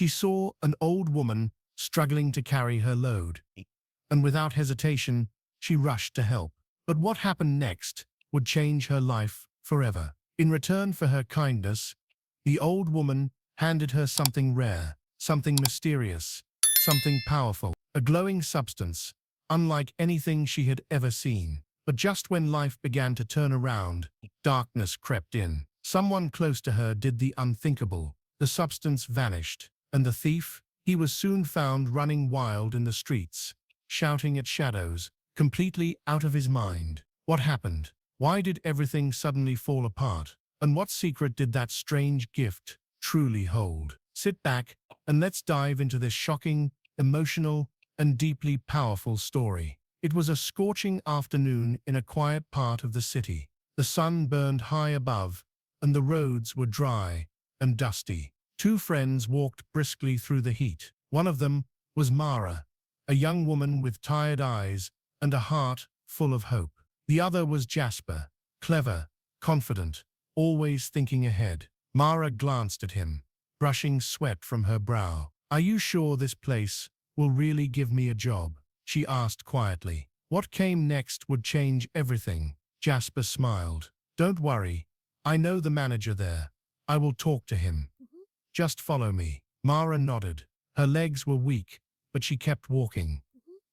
She saw an old woman struggling to carry her load, and without hesitation, she rushed to help. But what happened next would change her life forever. In return for her kindness, the old woman handed her something rare, something mysterious, something powerful, a glowing substance, unlike anything she had ever seen. But just when life began to turn around, darkness crept in. Someone close to her did the unthinkable. The substance vanished, and the thief, he was soon found running wild in the streets, shouting at shadows, completely out of his mind. What happened? Why did everything suddenly fall apart? And what secret did that strange gift truly hold? Sit back and let's dive into this shocking, emotional, and deeply powerful story. It was a scorching afternoon in a quiet part of the city. The sun burned high above, and the roads were dry and dusty. Two friends walked briskly through the heat. One of them was Mara, a young woman with tired eyes and a heart full of hope. The other was Jasper, clever, confident, always thinking ahead. Mara glanced at him, brushing sweat from her brow. "Are you sure this place will really give me a job?" she asked quietly. What came next would change everything. Jasper smiled. "Don't worry. I know the manager there. I will talk to him. Just follow me." Mara nodded. Her legs were weak, but she kept walking.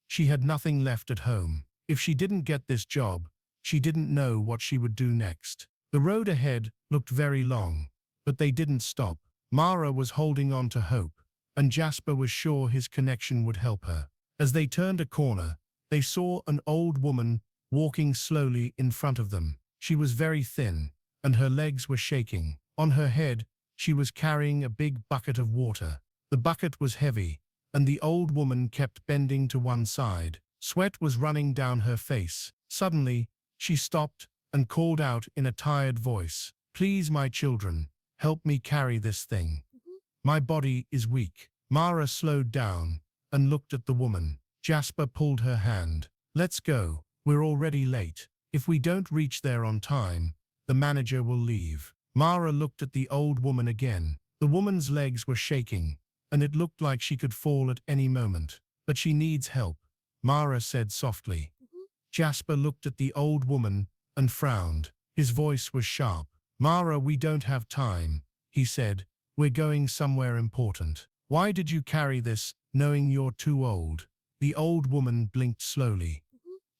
She had nothing left at home. If she didn't get this job, she didn't know what she would do next. The road ahead looked very long, but they didn't stop. Mara was holding on to hope, and Jasper was sure his connection would help her. As they turned a corner, they saw an old woman walking slowly in front of them. She was very thin, and her legs were shaking. On her head, she was carrying a big bucket of water. The bucket was heavy, and the old woman kept bending to one side. Sweat was running down her face. Suddenly, she stopped and called out in a tired voice, "Please, my children, help me carry this thing. My body is weak." Mara slowed down and looked at the woman. Jasper pulled her hand. "Let's go. We're already late. If we don't reach there on time, the manager will leave." Mara looked at the old woman again. The woman's legs were shaking, and it looked like she could fall at any moment. "But she needs help," Mara said softly. Jasper looked at the old woman and frowned. His voice was sharp. "Mara, we don't have time," he said. "We're going somewhere important." "Why did you carry this, knowing you're too old?" The old woman blinked slowly.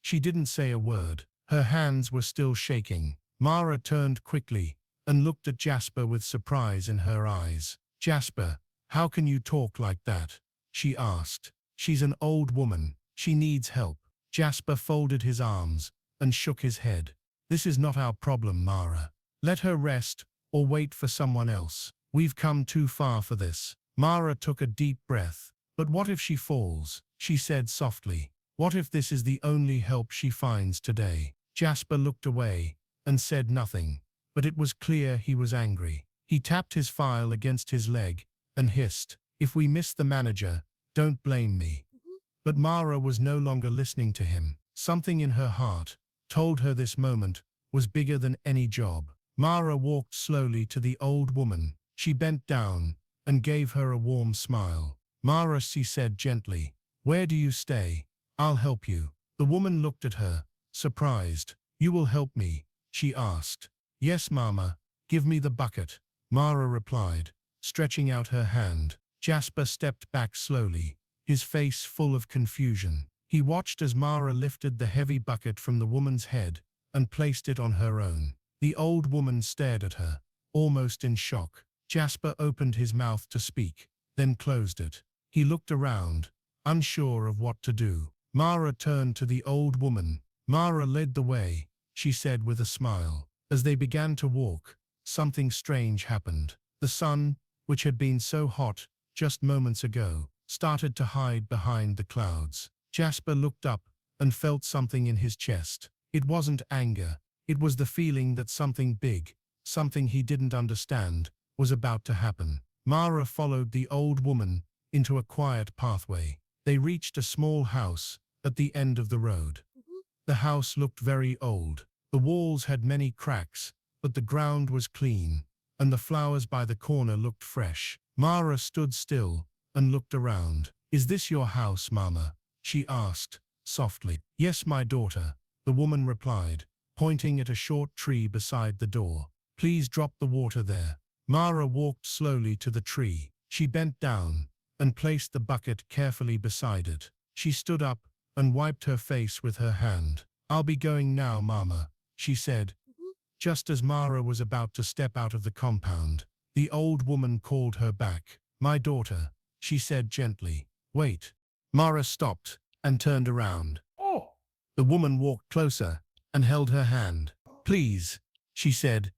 She didn't say a word. Her hands were still shaking. Mara turned quickly and looked at Jasper with surprise in her eyes. "Jasper, how can you talk like that?" she asked. "She's an old woman. She needs help." Jasper folded his arms and shook his head. "This is not our problem, Mara. Let her rest or wait for someone else. We've come too far for this." Mara took a deep breath. "But what if she falls?" she said softly. "What if this is the only help she finds today?" Jasper looked away and said nothing, but it was clear he was angry. He tapped his file against his leg and hissed, "If we miss the manager, don't blame me." But Mara was no longer listening to him. Something in her heart told her this moment was bigger than any job. Mara walked slowly to the old woman. She bent down and gave her a warm smile. "Mara," she said gently, "where do you stay? I'll help you." The woman looked at her, surprised. "You will help me?" she asked. "Yes, Mama. Give me the bucket," Mara replied, stretching out her hand. Jasper stepped back slowly, his face full of confusion. He watched as Mara lifted the heavy bucket from the woman's head and placed it on her own. The old woman stared at her, almost in shock. Jasper opened his mouth to speak, then closed it. He looked around, unsure of what to do. Mara turned to the old woman. Mara led the way, she said with a smile. As they began to walk, something strange happened. The sun, which had been so hot just moments ago, started to hide behind the clouds. Jasper looked up and felt something in his chest. It wasn't anger. It was the feeling that something big, something he didn't understand, was about to happen. Mara followed the old woman into a quiet pathway. They reached a small house at the end of the road. The house looked very old. The walls had many cracks, but the ground was clean, and the flowers by the corner looked fresh. Mara stood still and looked around. "Is this your house, Mama?" she asked softly. "Yes, my daughter," the woman replied, pointing at a short tree beside the door. "Please drop the water there." Mara walked slowly to the tree. She bent down and placed the bucket carefully beside it. She stood up and wiped her face with her hand. "I'll be going now, Mama," she said. Just as Mara was about to step out of the compound, the old woman called her back. "My daughter," she said gently. "Wait." Mara stopped and turned around. The woman walked closer and held her hand. "Please," she said,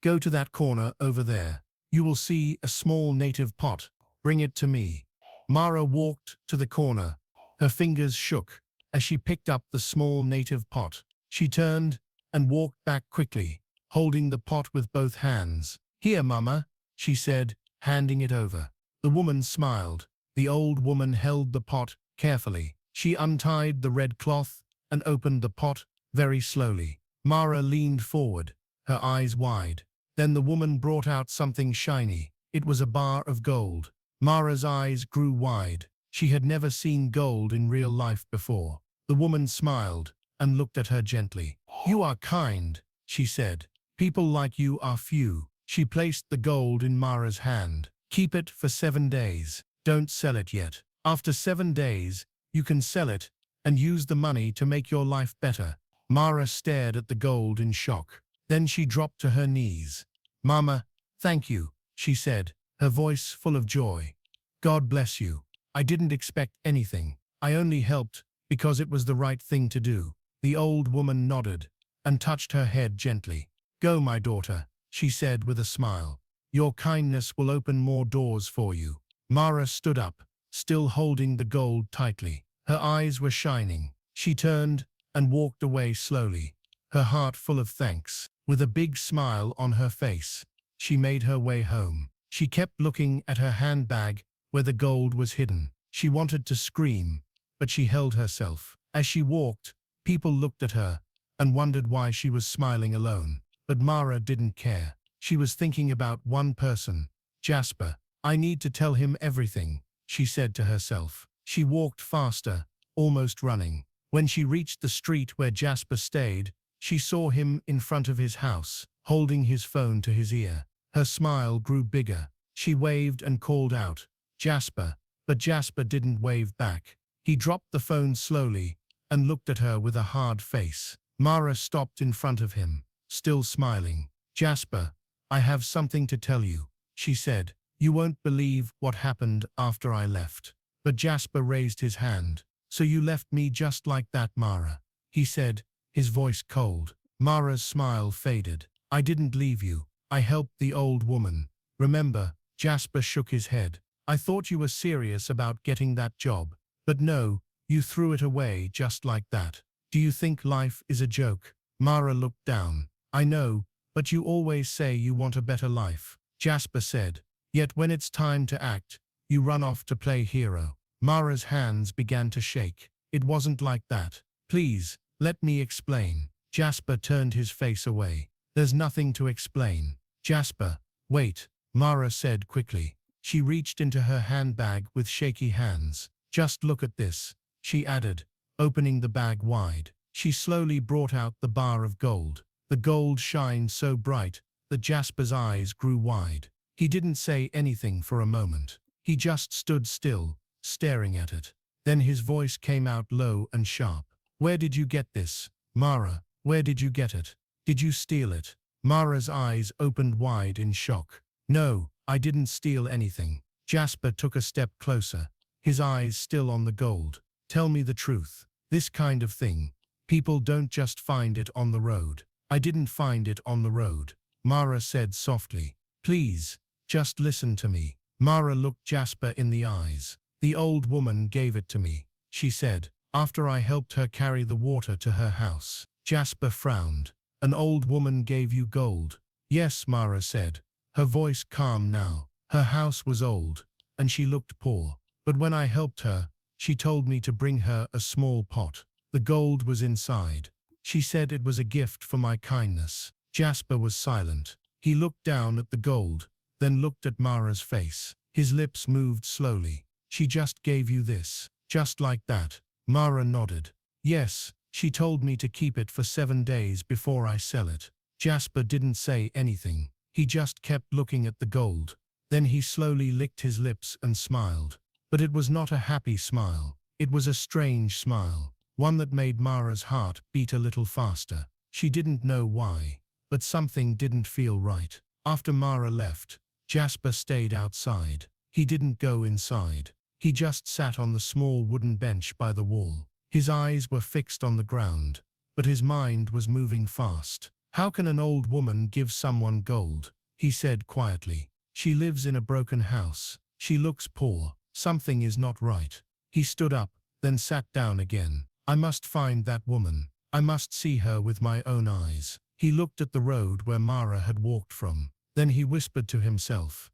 "go to that corner over there. You will see a small native pot. Bring it to me." Mara walked to the corner. Her fingers shook as she picked up the small native pot. She turned and walked back quickly, holding the pot with both hands. "Here, Mama," she said, handing it over. The woman smiled. The old woman held the pot carefully. She untied the red cloth and opened the pot very slowly. Mara leaned forward, her eyes wide. Then the woman brought out something shiny. It was a bar of gold. Mara's eyes grew wide. She had never seen gold in real life before. The woman smiled and looked at her gently. "You are kind," she said. "People like you are few." She placed the gold in Mara's hand. "Keep it for 7 days. Don't sell it yet. After 7 days, you can sell it and use the money to make your life better." Mara stared at the gold in shock. Then she dropped to her knees. "Mama, thank you," she said, her voice full of joy. "God bless you. I didn't expect anything. I only helped because it was the right thing to do." The old woman nodded and touched her head gently. "Go, my daughter," she said with a smile. "Your kindness will open more doors for you." Mara stood up, still holding the gold tightly. Her eyes were shining. She turned and walked away slowly, her heart full of thanks. With a big smile on her face, she made her way home. She kept looking at her handbag where the gold was hidden. She wanted to scream, but she held herself. As she walked, people looked at her and wondered why she was smiling alone. But Mara didn't care. She was thinking about one person, Jasper. "I need to tell him everything," she said to herself. She walked faster, almost running. When she reached the street where Jasper stayed, she saw him in front of his house, holding his phone to his ear. Her smile grew bigger. She waved and called out, "Jasper," but Jasper didn't wave back. He dropped the phone slowly and looked at her with a hard face. Mara stopped in front of him, still smiling. "Jasper, I have something to tell you," she said. "You won't believe what happened after I left." But Jasper raised his hand. "So you left me just like that, Mara?" he said, his voice cold. Mara's smile faded. "I didn't leave you. I helped the old woman. Remember?" Jasper shook his head. "I thought you were serious about getting that job. But no, you threw it away just like that. Do you think life is a joke?" Mara looked down. "I know, but you always say you want a better life," Jasper said. "Yet when it's time to act, you run off to play hero." Mara's hands began to shake. "It wasn't like that. Please, let me explain." Jasper turned his face away. "There's nothing to explain." "Jasper, wait," Mara said quickly. She reached into her handbag with shaky hands. "Just look at this," she added, opening the bag wide. She slowly brought out the bar of gold. The gold shined so bright that Jasper's eyes grew wide. He didn't say anything for a moment. He just stood still, staring at it. Then his voice came out low and sharp. "Where did you get this? Mara, where did you get it? Did you steal it?" Mara's eyes opened wide in shock. "No, I didn't steal anything." Jasper took a step closer, his eyes still on the gold. "Tell me the truth. This kind of thing, people don't just find it on the road." "I didn't find it on the road," Mara said softly. "Please, just listen to me." Mara looked Jasper in the eyes. "The old woman gave it to me," she said, "after I helped her carry the water to her house." Jasper frowned. "An old woman gave you gold?" "Yes," Mara said, her voice calm now. "Her house was old, and she looked poor. But when I helped her, she told me to bring her a small pot. The gold was inside. She said it was a gift for my kindness." Jasper was silent. He looked down at the gold, then looked at Mara's face. His lips moved slowly. She just gave you this. Just like that. Mara nodded. Yes, she told me to keep it for 7 days before I sell it. Jasper didn't say anything. He just kept looking at the gold. Then he slowly licked his lips and smiled. But it was not a happy smile. It was a strange smile. One that made Mara's heart beat a little faster. She didn't know why, but something didn't feel right. After Mara left, Jasper stayed outside. He didn't go inside. He just sat on the small wooden bench by the wall. His eyes were fixed on the ground, but his mind was moving fast. How can an old woman give someone gold? He said quietly. She lives in a broken house. She looks poor. Something is not right. He stood up, then sat down again. I must find that woman. I must see her with my own eyes. He looked at the road where Mara had walked from. Then he whispered to himself,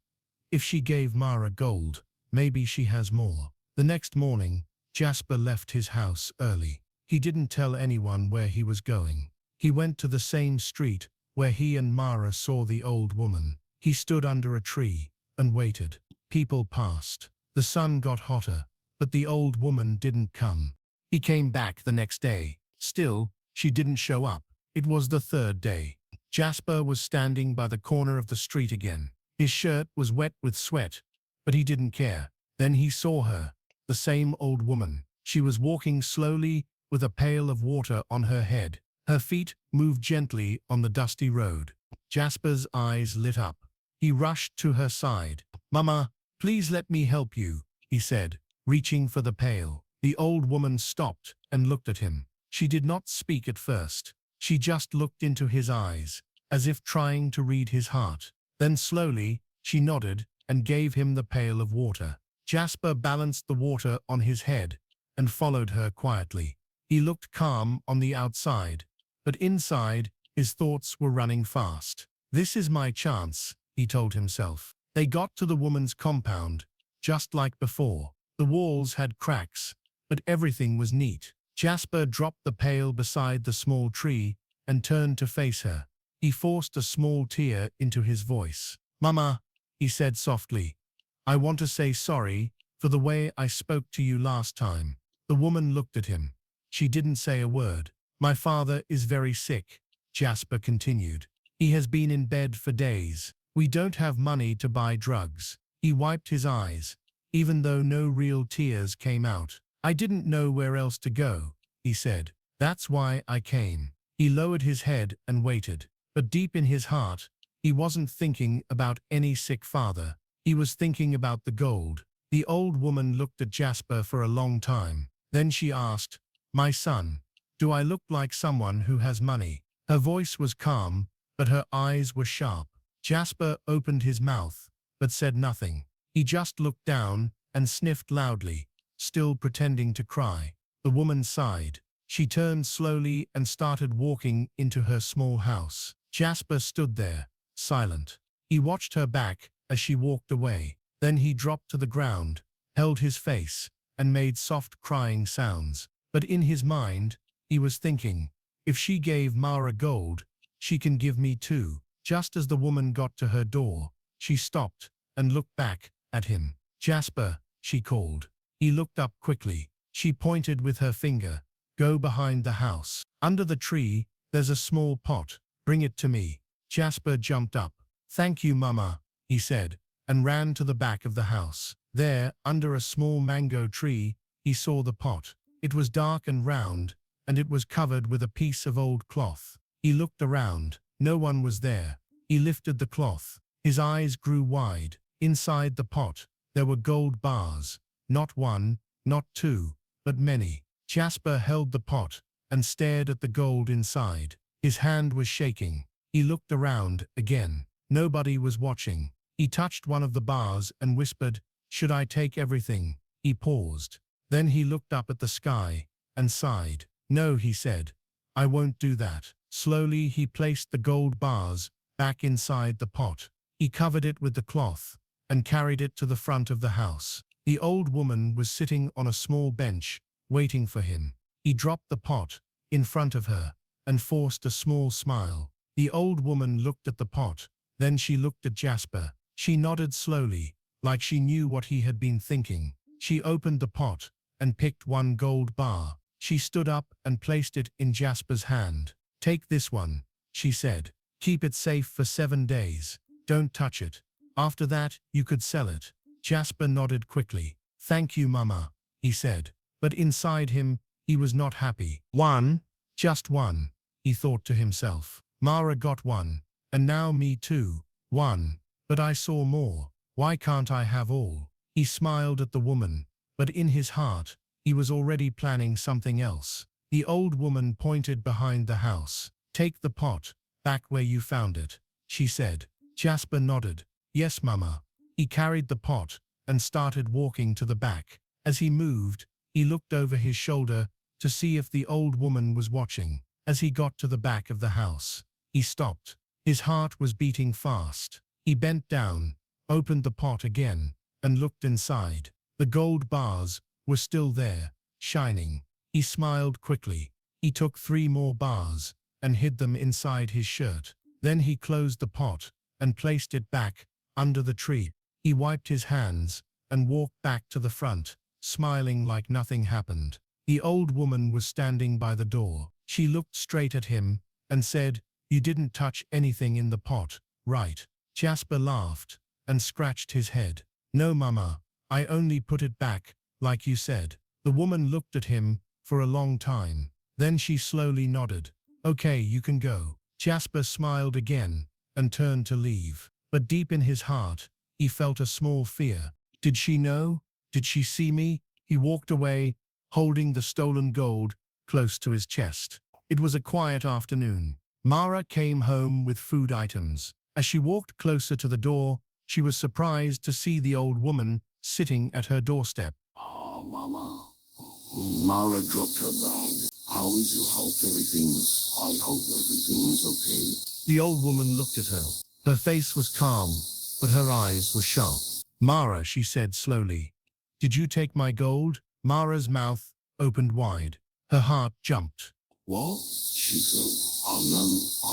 if she gave Mara gold, maybe she has more. The next morning, Jasper left his house early. He didn't tell anyone where he was going. He went to the same street where he and Mara saw the old woman. He stood under a tree and waited. People passed. The sun got hotter, but the old woman didn't come. He came back the next day. Still, she didn't show up. It was the third day. Jasper was standing by the corner of the street again. His shirt was wet with sweat, but he didn't care. Then he saw her, the same old woman. She was walking slowly with a pail of water on her head. Her feet moved gently on the dusty road. Jasper's eyes lit up. He rushed to her side. "Mama, please let me help you," he said, reaching for the pail. The old woman stopped and looked at him. She did not speak at first. She just looked into his eyes, as if trying to read his heart. Then slowly, she nodded and gave him the pail of water. Jasper balanced the water on his head and followed her quietly. He looked calm on the outside, but inside, his thoughts were running fast. "This is my chance," he told himself. They got to the woman's compound, just like before. The walls had cracks, but everything was neat. Jasper dropped the pail beside the small tree and turned to face her. He forced a small tear into his voice. "Mama," he said softly, "I want to say sorry for the way I spoke to you last time." The woman looked at him. She didn't say a word. "My father is very sick," Jasper continued. "He has been in bed for days. We don't have money to buy drugs." He wiped his eyes, even though no real tears came out. "I didn't know where else to go," he said. "That's why I came." He lowered his head and waited. But deep in his heart, he wasn't thinking about any sick father. He was thinking about the gold. The old woman looked at Jasper for a long time. Then she asked, "My son, do I look like someone who has money?" Her voice was calm, but her eyes were sharp. Jasper opened his mouth, but said nothing. He just looked down and sniffed loudly, still pretending to cry. The woman sighed. She turned slowly and started walking into her small house. Jasper stood there, silent. He watched her back as she walked away. Then he dropped to the ground, held his face, and made soft crying sounds. But in his mind, he was thinking, if she gave Mara gold, she can give me too. Just as the woman got to her door, she stopped and looked back at him. "Jasper," she called. He looked up quickly. She pointed with her finger. "Go behind the house. Under the tree, there's a small pot. Bring it to me." Jasper jumped up. "Thank you, Mama," he said, and ran to the back of the house. There, under a small mango tree, he saw the pot. It was dark and round, and it was covered with a piece of old cloth. He looked around. No one was there. He lifted the cloth. His eyes grew wide. Inside the pot, there were gold bars. Not one, not two, but many. Jasper held the pot and stared at the gold inside. His hand was shaking. He looked around again. Nobody was watching. He touched one of the bars and whispered, "Should I take everything?" He paused. Then he looked up at the sky and sighed. "No," he said, "I won't do that." Slowly he placed the gold bars back inside the pot. He covered it with the cloth and carried it to the front of the house. The old woman was sitting on a small bench, waiting for him. He dropped the pot in front of her and forced a small smile. The old woman looked at the pot. Then she looked at Jasper. She nodded slowly, like she knew what he had been thinking. She opened the pot and picked one gold bar. She stood up and placed it in Jasper's hand. "Take this one," she said. "Keep it safe for 7 days. Don't touch it. After that, you could sell it." Jasper nodded quickly. "Thank you, Mama," he said. But inside him, he was not happy. "One, just one," he thought to himself. "Mara got one, and now me too. One. But I saw more. Why can't I have all?" He smiled at the woman, but in his heart, he was already planning something else. The old woman pointed behind the house. "Take the pot, back where you found it," she said. Jasper nodded. "Yes, Mama." He carried the pot and started walking to the back. As he moved, he looked over his shoulder to see if the old woman was watching. As he got to the back of the house, he stopped. His heart was beating fast. He bent down, opened the pot again, and looked inside. The gold bars were still there, shining. He smiled quickly. He took 3 more bars and hid them inside his shirt. Then he closed the pot and placed it back under the tree. He wiped his hands and walked back to the front, smiling like nothing happened. The old woman was standing by the door. She looked straight at him and said, "You didn't touch anything in the pot, right?" Jasper laughed and scratched his head. "No, Mama, I only put it back, like you said." The woman looked at him for a long time. Then she slowly nodded. "Okay, you can go." Jasper smiled again and turned to leave. But deep in his heart, he felt a small fear. Did she know? Did she see me? He walked away, holding the stolen gold close to his chest. It was a quiet afternoon. Mara came home with food items. As she walked closer to the door, she was surprised to see the old woman sitting at her doorstep. Oh, Mama. Mara dropped her bag. How is your health? Everything's... I hope everything's okay. The old woman looked at her. Her face was calm, but her eyes were sharp. "Mara," she said slowly, "did you take my gold?" Mara's mouth opened wide. Her heart jumped. What? She said.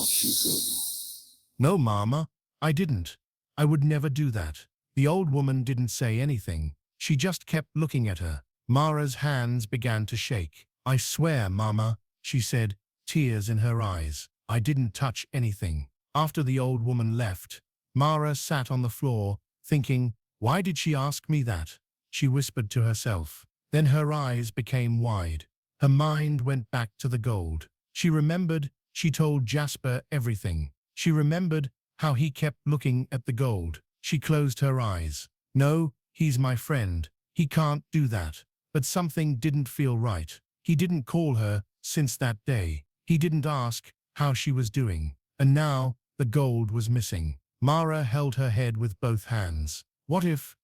She said. "No, Mama, I didn't. I would never do that." The old woman didn't say anything. She just kept looking at her. Mara's hands began to shake. "I swear, Mama," she said, tears in her eyes. "I didn't touch anything." After the old woman left, Mara sat on the floor, thinking, "Why did she ask me that?" She whispered to herself. Then her eyes became wide. Her mind went back to the gold. She remembered she told Jasper everything. She remembered how he kept looking at the gold. She closed her eyes. "No, he's my friend. He can't do that." But something didn't feel right. He didn't call her since that day. He didn't ask how she was doing. And now, the gold was missing. Mara held her head with both hands. What if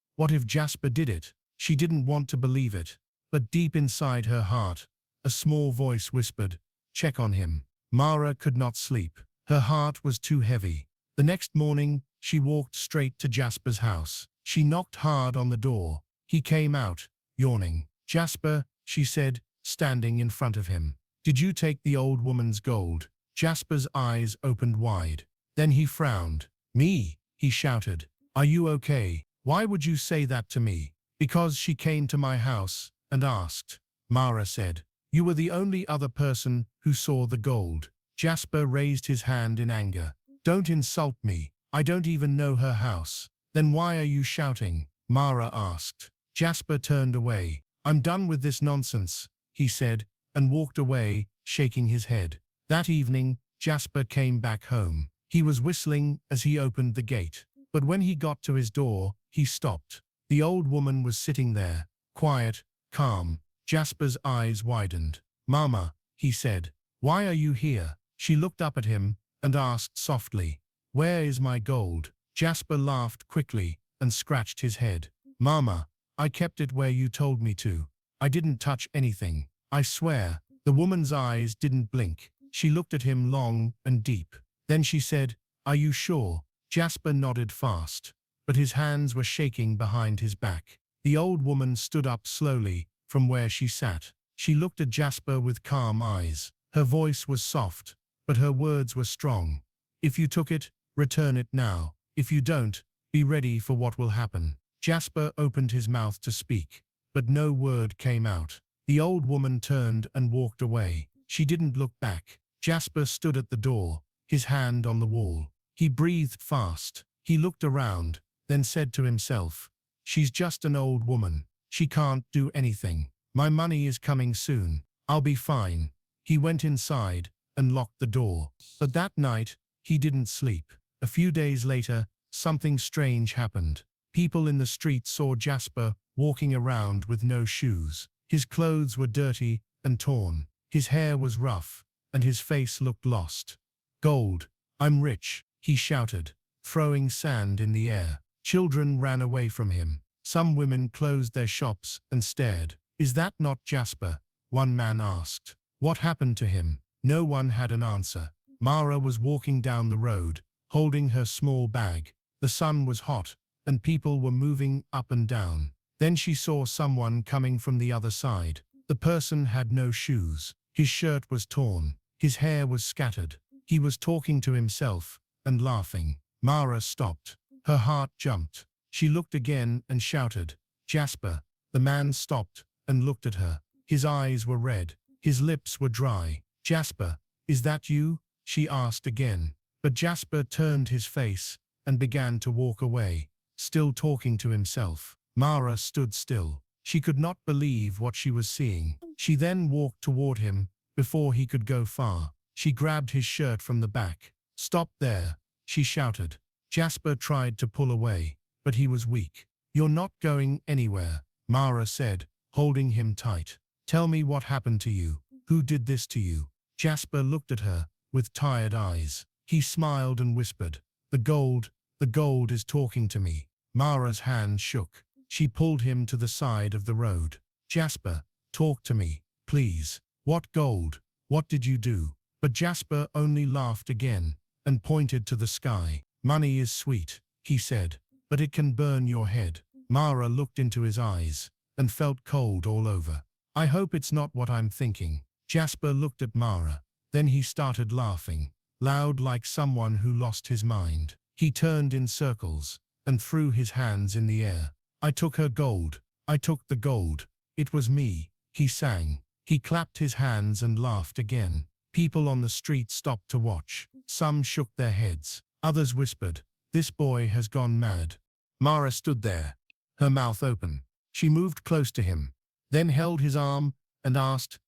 Jasper did it? She didn't want to believe it. But deep inside her heart, a small voice whispered, "Check on him." Mara could not sleep. Her heart was too heavy. The next morning, she walked straight to Jasper's house. She knocked hard on the door. He came out, yawning. "Jasper," she said, standing in front of him. "Did you take the old woman's gold?" Jasper's eyes opened wide. Then he frowned. "Me?" he shouted. "Are you okay? Why would you say that to me?" "Because she came to my house and asked," Mara said. "You were the only other person who saw the gold." Jasper raised his hand in anger. "Don't insult me. I don't even know her house." "Then why are you shouting?" Mara asked. Jasper turned away. "I'm done with this nonsense," he said, and walked away, shaking his head. That evening, Jasper came back home. He was whistling as he opened the gate. But when he got to his door, he stopped. The old woman was sitting there, quiet, calm. Jasper's eyes widened. "Mama," he said, "why are you here?" She looked up at him and asked softly, "Where is my gold?" Jasper laughed quickly and scratched his head. "Mama, I kept it where you told me to. I didn't touch anything. I swear." The woman's eyes didn't blink. She looked at him long and deep. Then she said, "Are you sure?" Jasper nodded fast, but his hands were shaking behind his back. The old woman stood up slowly from where she sat. She looked at Jasper with calm eyes. Her voice was soft, but her words were strong. "If you took it, return it now. If you don't, be ready for what will happen." Jasper opened his mouth to speak, but no word came out. The old woman turned and walked away. She didn't look back. Jasper stood at the door, his hand on the wall. He breathed fast. He looked around, then said to himself, "She's just an old woman. She can't do anything. My money is coming soon. I'll be fine." He went inside and locked the door. But that night, he didn't sleep. A few days later, something strange happened. People in the street saw Jasper walking around with no shoes. His clothes were dirty and torn. His hair was rough, and his face looked lost. "Gold, I'm rich," he shouted, throwing sand in the air. Children ran away from him. Some women closed their shops and stared. "Is that not Jasper?" one man asked. "What happened to him?" No one had an answer. Mara was walking down the road, holding her small bag. The sun was hot, and people were moving up and down. Then she saw someone coming from the other side. The person had no shoes. His shirt was torn. His hair was scattered. He was talking to himself and laughing. Mara stopped. Her heart jumped. She looked again and shouted, "Jasper!" The man stopped and looked at her. His eyes were red. His lips were dry. "Jasper, is that you?" she asked again. But Jasper turned his face and began to walk away, still talking to himself. Mara stood still. She could not believe what she was seeing. She then walked toward him before he could go far. She grabbed his shirt from the back. "Stop there," she shouted. Jasper tried to pull away, but he was weak. "You're not going anywhere," Mara said, holding him tight. "Tell me what happened to you. Who did this to you?" Jasper looked at her with tired eyes. He smiled and whispered, the gold is talking to me." Mara's hand shook. She pulled him to the side of the road. "Jasper, talk to me, please. What gold? What did you do?" But Jasper only laughed again and pointed to the sky. "Money is sweet," he said, "but it can burn your head." Mara looked into his eyes and felt cold all over. "I hope it's not what I'm thinking." Jasper looked at Mara. Then he started laughing, loud like someone who lost his mind. He turned in circles and threw his hands in the air. "I took her gold. I took the gold. It was me," he sang. He clapped his hands and laughed again. People on the street stopped to watch. Some shook their heads. Others whispered, "This boy has gone mad." Mara stood there, her mouth open. She moved close to him, then held his arm and asked,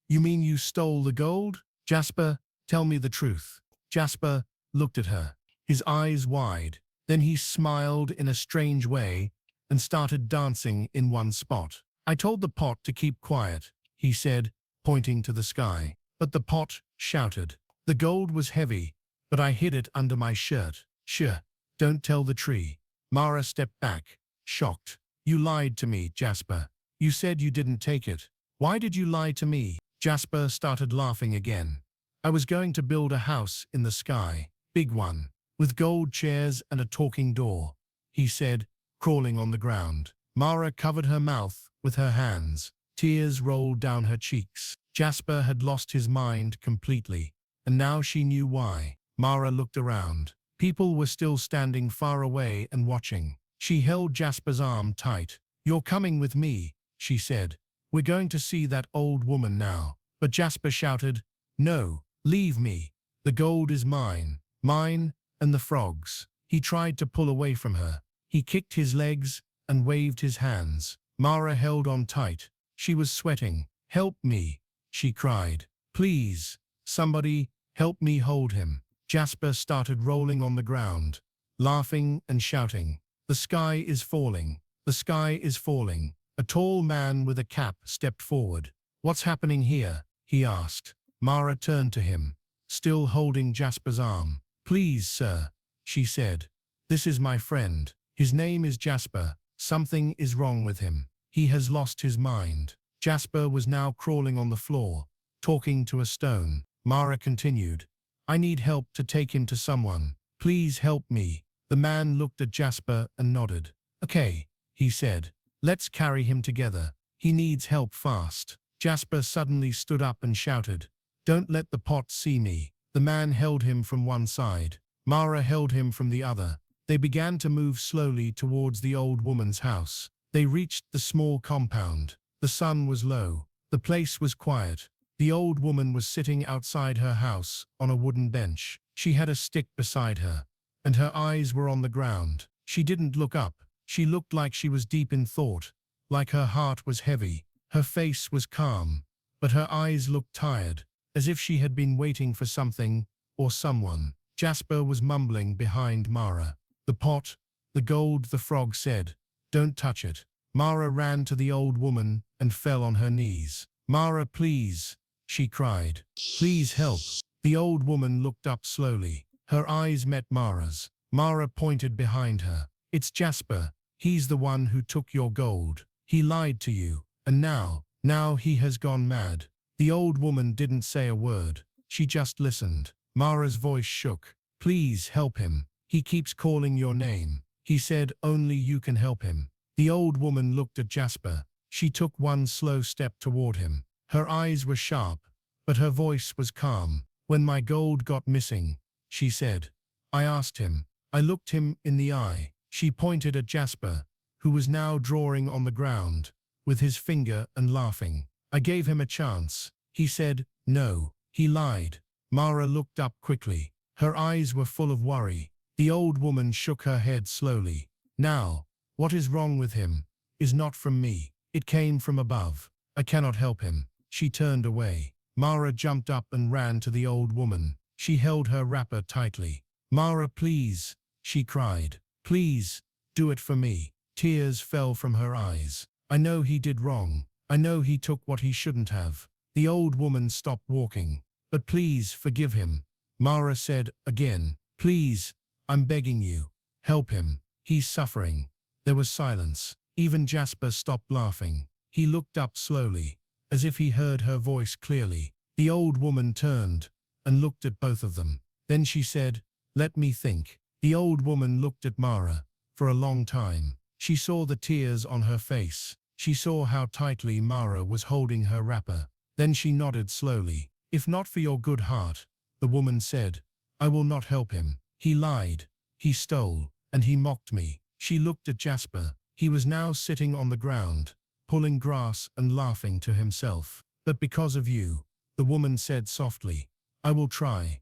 "You mean you stole the gold? Jasper, tell me the truth." Jasper looked at her, his eyes wide. Then he smiled in a strange way and started dancing in one spot. "I told the pot to keep quiet," he said, pointing to the sky. But the pot shouted. "The gold was heavy, but I hid it under my shirt." "Shh, don't tell the tree." Mara stepped back, shocked. "You lied to me, Jasper. You said you didn't take it. Why did you lie to me?" Jasper started laughing again. "I was going to build a house in the sky, big one, with gold chairs and a talking door," he said, crawling on the ground. Mara covered her mouth with her hands. Tears rolled down her cheeks. Jasper had lost his mind completely, and now she knew why. Mara looked around. People were still standing far away and watching. She held Jasper's arm tight. "You're coming with me," she said. "We're going to see that old woman now." But Jasper shouted, "No, leave me. The gold is mine. Mine and the frogs." He tried to pull away from her. He kicked his legs and waved his hands. Mara held on tight. She was sweating. "Help me," she cried. "Please, somebody, help me hold him." Jasper started rolling on the ground, laughing and shouting, "The sky is falling. The sky is falling." A tall man with a cap stepped forward. "What's happening here?" he asked. Mara turned to him, still holding Jasper's arm. "Please, sir," she said. "This is my friend. His name is Jasper. Something is wrong with him. He has lost his mind." Jasper was now crawling on the floor, talking to a stone. Mara continued, "I need help to take him to someone. Please help me." The man looked at Jasper and nodded. "Okay," he said. "Let's carry him together. He needs help fast." Jasper suddenly stood up and shouted, "Don't let the pot see me." The man held him from one side. Mara held him from the other. They began to move slowly towards the old woman's house. They reached the small compound. The sun was low. The place was quiet. The old woman was sitting outside her house on a wooden bench. She had a stick beside her, and her eyes were on the ground. She didn't look up. She looked like she was deep in thought, like her heart was heavy. Her face was calm, but her eyes looked tired, as if she had been waiting for something or someone. Jasper was mumbling behind Mara. "The pot, the gold," the frog said. "Don't touch it." Mara ran to the old woman and fell on her knees. "Mara, please," she cried. "Please help." The old woman looked up slowly. Her eyes met Mara's. Mara pointed behind her. "It's Jasper. He's the one who took your gold. He lied to you, and now he has gone mad." The old woman didn't say a word. She just listened. Mara's voice shook. "Please help him. He keeps calling your name. He said only you can help him." The old woman looked at Jasper. She took one slow step toward him. Her eyes were sharp, but her voice was calm. "When my gold got missing," she said, "I asked him. I looked him in the eye." She pointed at Jasper, who was now drawing on the ground, with his finger and laughing. "I gave him a chance. He said no. He lied." Mara looked up quickly. Her eyes were full of worry. The old woman shook her head slowly. "Now, what is wrong with him is not from me. It came from above. I cannot help him." She turned away. Mara jumped up and ran to the old woman. She held her wrapper tightly. "Mara, please," she cried. "Please, do it for me." Tears fell from her eyes. "I know he did wrong. I know he took what he shouldn't have." The old woman stopped walking. "But please forgive him," Mara said again. "Please, I'm begging you. Help him. He's suffering." There was silence. Even Jasper stopped laughing. He looked up slowly, as if he heard her voice clearly. The old woman turned and looked at both of them. Then she said, "Let me think." The old woman looked at Mara for a long time. She saw the tears on her face. She saw how tightly Mara was holding her wrapper. Then she nodded slowly. "If not for your good heart," the woman said, "I will not help him. He lied, he stole, and he mocked me." She looked at Jasper. He was now sitting on the ground, pulling grass and laughing to himself. "But because of you," the woman said softly, I will try,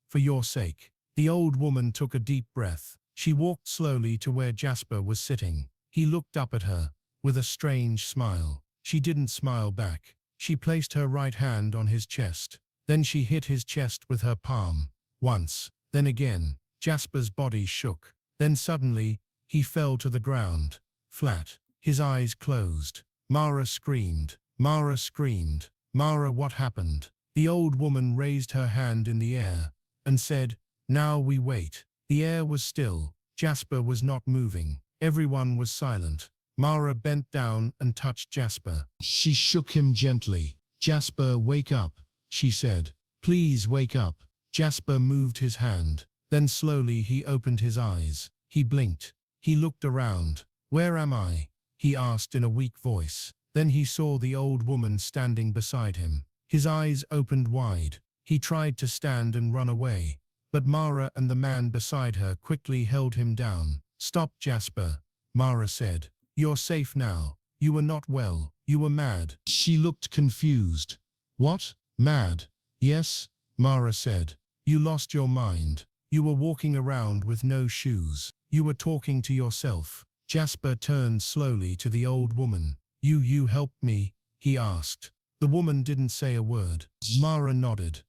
for your sake." The old woman took a deep breath. She walked slowly to where Jasper was sitting. He looked up at her with a strange smile. She didn't smile back. She placed her right hand on his chest. Then she hit his chest with her palm. Once, then again. Jasper's body shook. Then suddenly, he fell to the ground, flat. His eyes closed. Mara screamed. Mara screamed. "Mara, what happened?" The old woman raised her hand in the air and said, "Now we wait." The air was still. Jasper was not moving. Everyone was silent. Mara bent down and touched Jasper. She shook him gently. "Jasper, wake up," she said. "Please wake up." Jasper moved his hand. Then slowly he opened his eyes. He blinked. He looked around. "Where am I?" he asked in a weak voice. Then he saw the old woman standing beside him. His eyes opened wide. He tried to stand and run away, but Mara and the man beside her quickly held him down. "Stop, Jasper," Mara said. "You're safe now. You were not well. You were mad." She looked confused. "What? Mad?" "Yes," Mara said. "You lost your mind. You were walking around with no shoes. You were talking to yourself." Jasper turned slowly to the old woman. You helped me?" he asked. The woman didn't say a word. Mara nodded.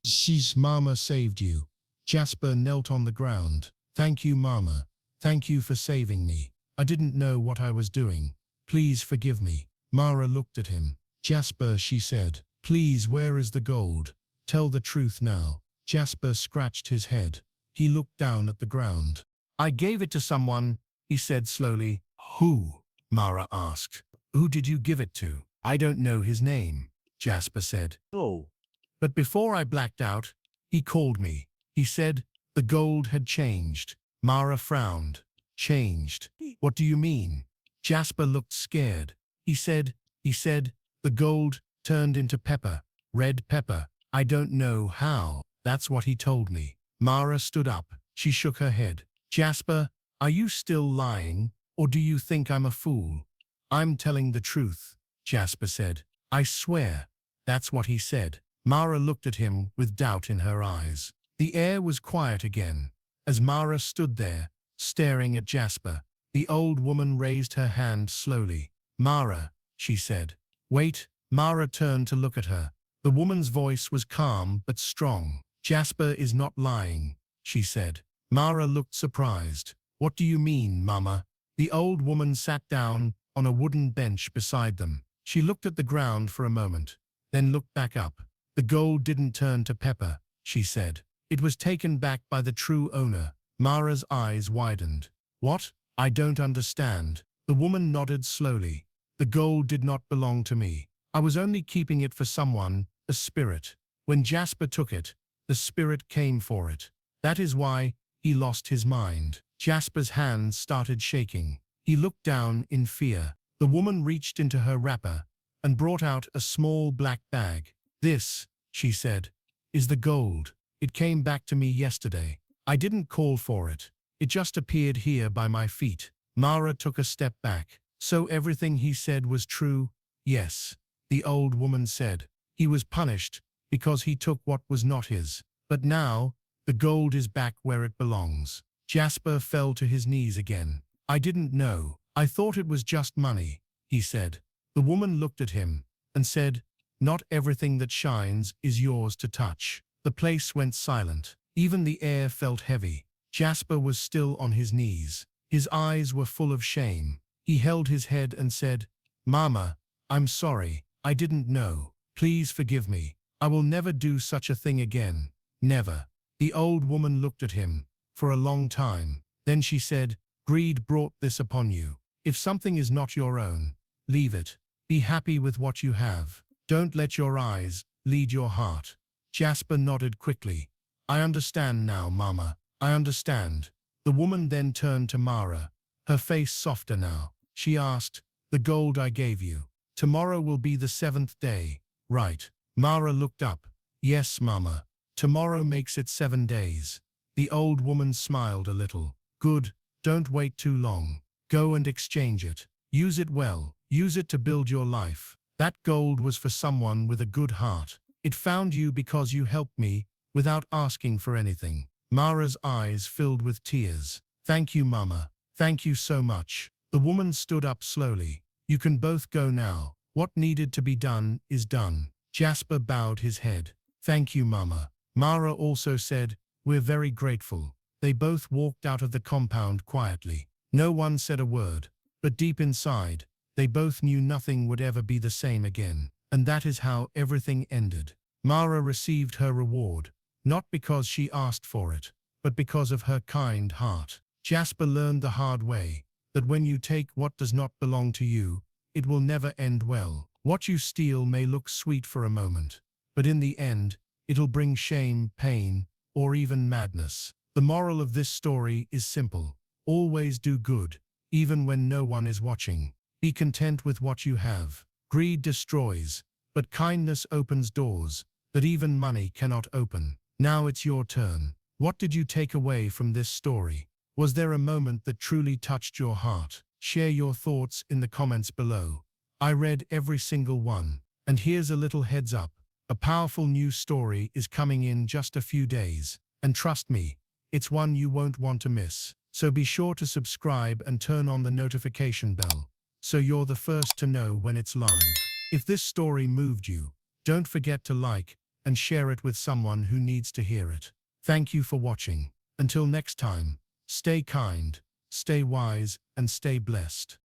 "Mama saved you." Jasper knelt on the ground. "Thank you, Mama. Thank you for saving me. I didn't know what I was doing. Please forgive me." Mara looked at him. "Jasper," she said, "please, where is the gold? Tell the truth now." Jasper scratched his head. He looked down at the ground. "I gave it to someone," he said slowly. "Who?" Mara asked. "Who did you give it to?" "I don't know his name," Jasper said. "Oh. But before I blacked out, he called me. He said the gold had changed." Mara frowned. "Changed? What do you mean?" Jasper looked scared. He said, the gold turned into pepper, red pepper. I don't know how. That's what he told me." Mara stood up. She shook her head. Jasper, are you still lying, or do you think I'm a fool? I'm telling the truth, Jasper said. I swear. That's what he said. Mara looked at him with doubt in her eyes. The air was quiet again. As Mara stood there, staring at Jasper, the old woman raised her hand slowly. Mara, she said. Wait. Mara turned to look at her. The woman's voice was calm but strong. Jasper is not lying, she said. Mara looked surprised. What do you mean, Mama? The old woman sat down on a wooden bench beside them. She looked at the ground for a moment, then looked back up. The gold didn't turn to pepper, she said. It was taken back by the true owner. Mara's eyes widened. What? I don't understand. The woman nodded slowly. The gold did not belong to me. I was only keeping it for someone, a spirit. When Jasper took it, the spirit came for it. That is why he lost his mind. Jasper's hands started shaking. He looked down in fear. The woman reached into her wrapper and brought out a small black bag. This, she said, is the gold. It came back to me yesterday. I didn't call for it. It just appeared here by my feet. Mara took a step back. So everything he said was true? Yes, the old woman said. He was punished because he took what was not his. But now, the gold is back where it belongs. Jasper fell to his knees again. I didn't know. I thought it was just money, he said. The woman looked at him and said, not everything that shines is yours to touch. The place went silent. Even the air felt heavy. Jasper was still on his knees. His eyes were full of shame. He held his head and said, Mama, I'm sorry. I didn't know. Please forgive me. I will never do such a thing again. Never. The old woman looked at him for a long time. Then she said, greed brought this upon you. If something is not your own, leave it. Be happy with what you have. Don't let your eyes lead your heart. Jasper nodded quickly. I understand now, Mama. I understand. The woman then turned to Mara, her face softer now. She asked, the gold I gave you. Tomorrow will be the 7th day, right? Mara looked up. Yes, Mama. Tomorrow makes it 7 days. The old woman smiled a little. Good. Don't wait too long. Go and exchange it. Use it well. Use it to build your life. That gold was for someone with a good heart. It found you because you helped me without asking for anything. Mara's eyes filled with tears. Thank you, Mama. Thank you so much. The woman stood up slowly. You can both go now. What needed to be done is done. Jasper bowed his head. Thank you, Mama. Mara also said, we're very grateful. They both walked out of the compound quietly. No one said a word, but deep inside, they both knew nothing would ever be the same again. And that is how everything ended. Mara received her reward, not because she asked for it, but because of her kind heart. Jasper learned the hard way, that when you take what does not belong to you, it will never end well. What you steal may look sweet for a moment, but in the end, it'll bring shame, pain, or even madness. The moral of this story is simple. Always do good, even when no one is watching. Be content with what you have. Greed destroys, but kindness opens doors that even money cannot open. Now it's your turn. What did you take away from this story? Was there a moment that truly touched your heart? Share your thoughts in the comments below. I read every single one. And here's a little heads up. A powerful new story is coming in just a few days. And trust me, it's one you won't want to miss. So be sure to subscribe and turn on the notification bell, so you're the first to know when it's live. If this story moved you, don't forget to like and share it with someone who needs to hear it. Thank you for watching. Until next time, stay kind, stay wise, and stay blessed.